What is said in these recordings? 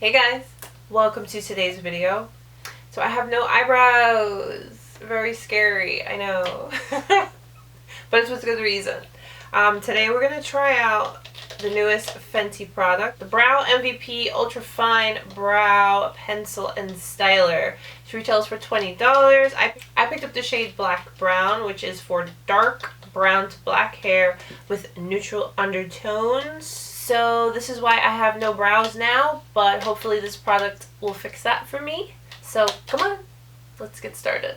Hey guys, welcome to today's video. So I have no eyebrows. Very scary, I know. But it's with good reason. Today we're going to try out the newest Fenty product, the Brow MVP Ultra Fine Brow Pencil and Styler. It retails for $20. I picked up the shade Black Brown, which is for dark brown to black hair with neutral undertones. So this is why I have no brows now, but hopefully this product will fix that for me. So come on, let's get started.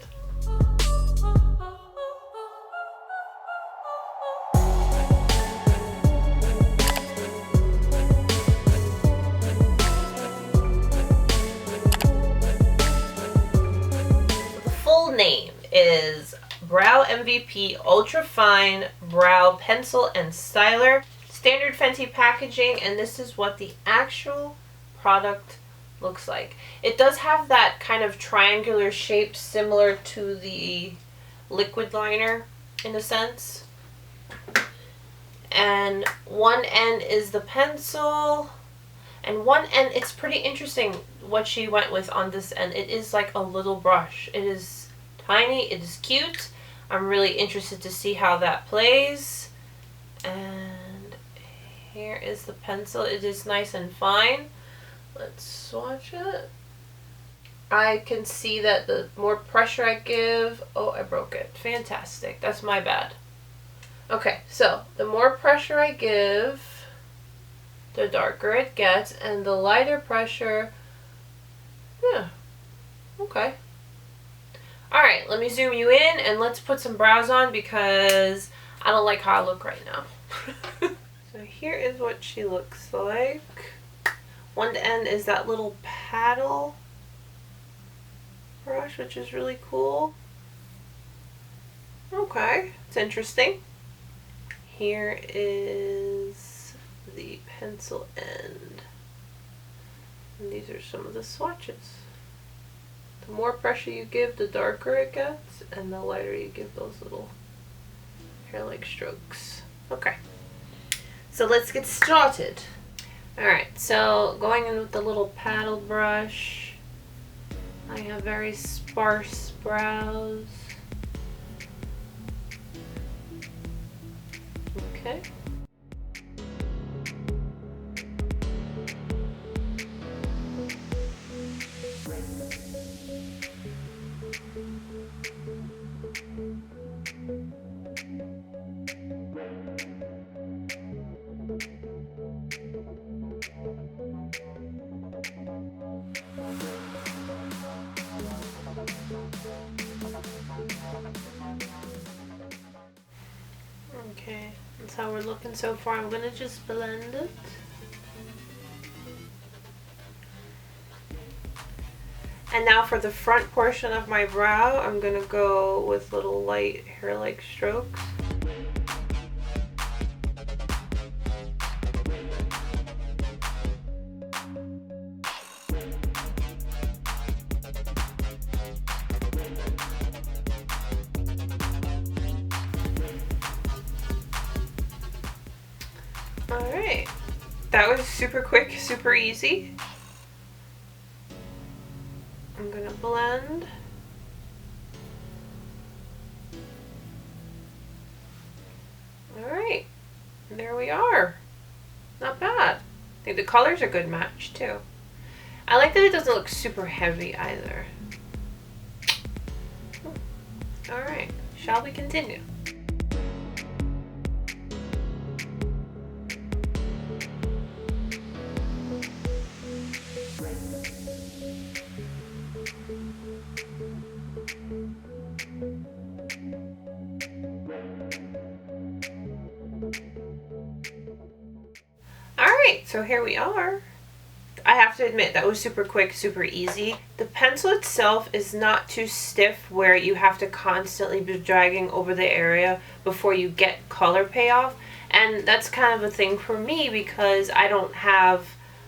The full name is Brow MVP Ultra Fine Brow Pencil and Styler. Standard Fenty packaging, and this is what the actual product looks like. It does have that kind of triangular shape similar to the liquid liner in a sense. And one end is the pencil, and one end, it's pretty interesting what she went with on this end. It is like a little brush. It is tiny, it is cute. I'm really interested to see how that plays. And here is the pencil. It is nice and fine. Let's swatch it. I can see that the more pressure I give... Oh, I broke it. Fantastic. That's my bad. Okay, so the more pressure I give, the darker it gets, and the lighter pressure... Yeah. Okay. Alright, let me zoom you in and let's put some brows on because I don't like how I look right now. So here is what she looks like. One end is that little paddle brush, which is really cool. Okay, it's interesting. Here is the pencil end. And these are some of the swatches. The more pressure you give, the darker it gets, and the lighter you give those little hair-like strokes. Okay. So let's get started. Alright, so going in with the little paddle brush. I have very sparse brows. Okay. Okay, that's how we're looking so far. I'm gonna just blend it. And now for the front portion of my brow, I'm gonna go with little light hair-like strokes. Alright, that was super quick, super easy. I'm gonna blend. Alright, there we are. Not bad. I think the color's a good match too. I like that it doesn't look super heavy either. Alright, shall we continue? Alright, so here we are. I have to admit, that was super quick, super easy. The pencil itself is not too stiff where you have to constantly be dragging over the area before you get color payoff. And that's kind of a thing for me because I don't have...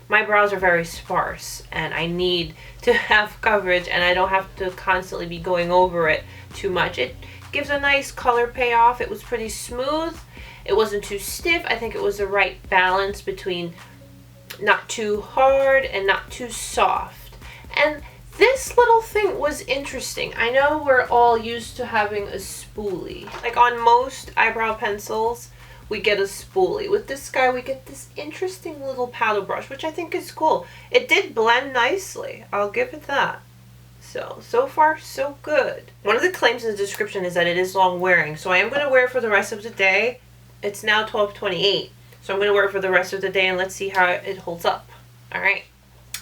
My brows are very sparse and I need to have coverage and I don't have to constantly be going over it too much. It gives a nice color payoff. It was pretty smooth. It wasn't too stiff. I think it was the right balance between not too hard and not too soft. And this little thing was interesting. I know we're all used to having a spoolie. Like on most eyebrow pencils, we get a spoolie. With this guy, we get this interesting little paddle brush, which I think is cool. It did blend nicely. I'll give it that. So far, so good. One of the claims in the description is that it is long wearing, so I am going to wear it for the rest of the day. It's now 12:28, so I'm going to wear it for the rest of the day, and let's see how it holds up. Alright.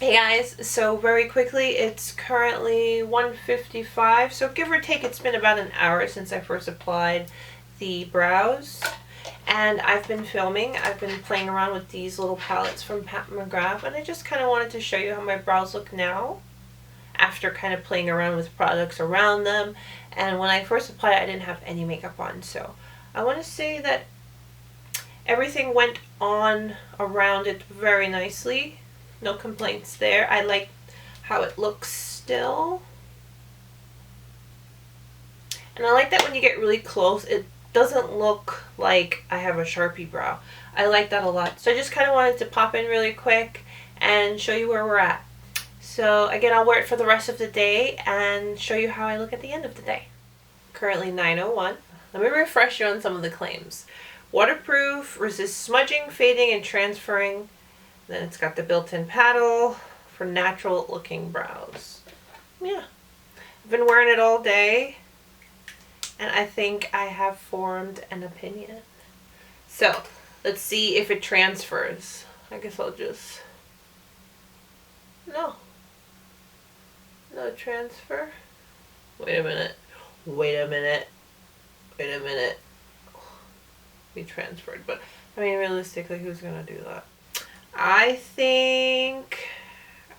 Hey guys, so very quickly, it's currently 1:55, so give or take, it's been about an hour since I first applied the brows. And I've been filming. I've been playing around with these little palettes from Pat McGrath, and I just kind of wanted to show you how my brows look now, after kind of playing around with products around them. And when I first applied, I didn't have any makeup on, so I want to say that everything went on around it very nicely. No complaints there. I like how it looks still. And I like that when you get really close, it doesn't look like I have a Sharpie brow. I like that a lot. So I just kind of wanted to pop in really quick and show you where we're at. So again, I'll wear it for the rest of the day and show you how I look at the end of the day. Currently 9:01. Let me refresh you on some of the claims. Waterproof, resists smudging, fading, and transferring. Then it's got the built-in paddle for natural looking brows. Yeah. I've been wearing it all day, and I think I have formed an opinion. So let's see if it transfers. I guess I'll just... No transfer. Wait a minute. We transferred, but I mean, realistically, who's gonna do that? I think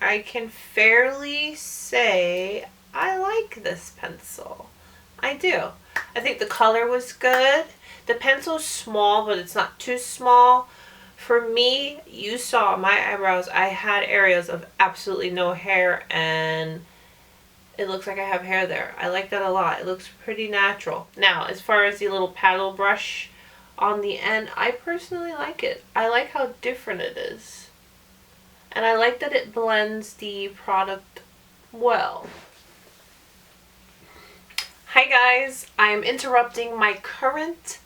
I can fairly say I like this pencil. I do. I think the color was good. The pencil's small, but it's not too small. For me, you saw my eyebrows. I had areas of absolutely no hair, and it looks like I have hair there. I like that a lot. It looks pretty natural. Now, as far as the little paddle brush on the end, I personally like it. I like how different it is. And I like that it blends the product well. Hi guys, I am interrupting my current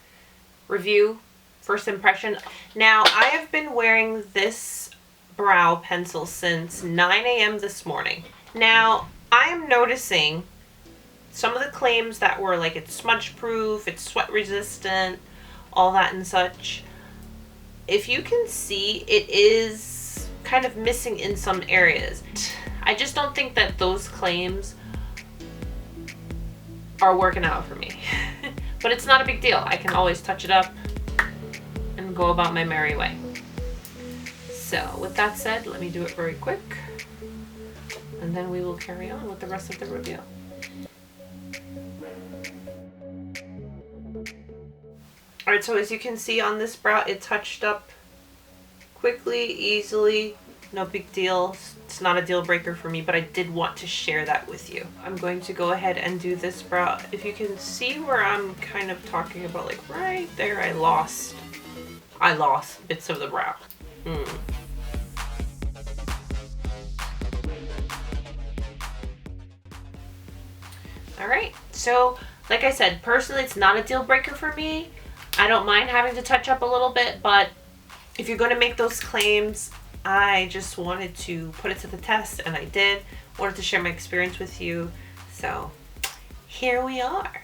review, first impression. Now, I have been wearing this brow pencil since 9 a.m. this morning. Now, I'm noticing some of the claims that were like it's smudge proof, it's sweat resistant, all that and such. If you can see, it is kind of missing in some areas. I just don't think that those claims are working out for me. But it's not a big deal. I can always touch it up and go about my merry way. So with that said, let me do it very quick, and then we will carry on with the rest of the review. Alright, so as you can see on this brow, it touched up quickly, easily, no big deal. It's not a deal breaker for me, but I did want to share that with you. I'm going to go ahead and do this brow. If you can see where I'm kind of talking about, like right there, I lost bits of the brow. Alright, so like I said, personally it's not a deal breaker for me. I don't mind having to touch up a little bit, but if you're going to make those claims, I just wanted to put it to the test, and I did. Wanted to share my experience with you, so here we are.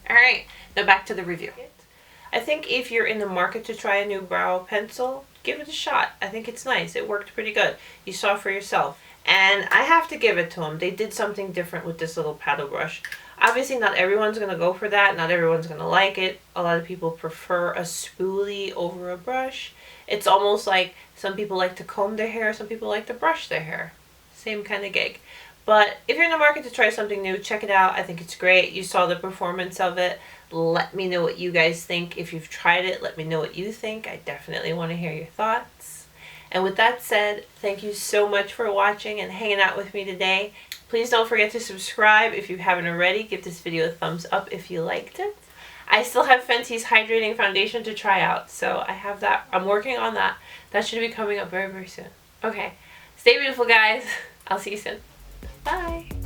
Alright, now back to the review. I think if you're in the market to try a new brow pencil, give it a shot. I think it's nice. It worked pretty good. You saw for yourself. And I have to give it to them. They did something different with this little paddle brush. Obviously, not everyone's going to go for that. Not everyone's going to like it. A lot of people prefer a spoolie over a brush. It's almost like some people like to comb their hair, some people like to brush their hair. Same kind of gig. But if you're in the market to try something new, check it out. I think it's great. You saw the performance of it. Let me know what you guys think. If you've tried it, let me know what you think. I definitely want to hear your thoughts. And with that said, thank you so much for watching and hanging out with me today. Please don't forget to subscribe if you haven't already. Give this video a thumbs up if you liked it. I still have Fenty's hydrating foundation to try out, so I have that. I'm working on that. That should be coming up very, very soon. Okay, stay beautiful, guys. I'll see you soon. Bye.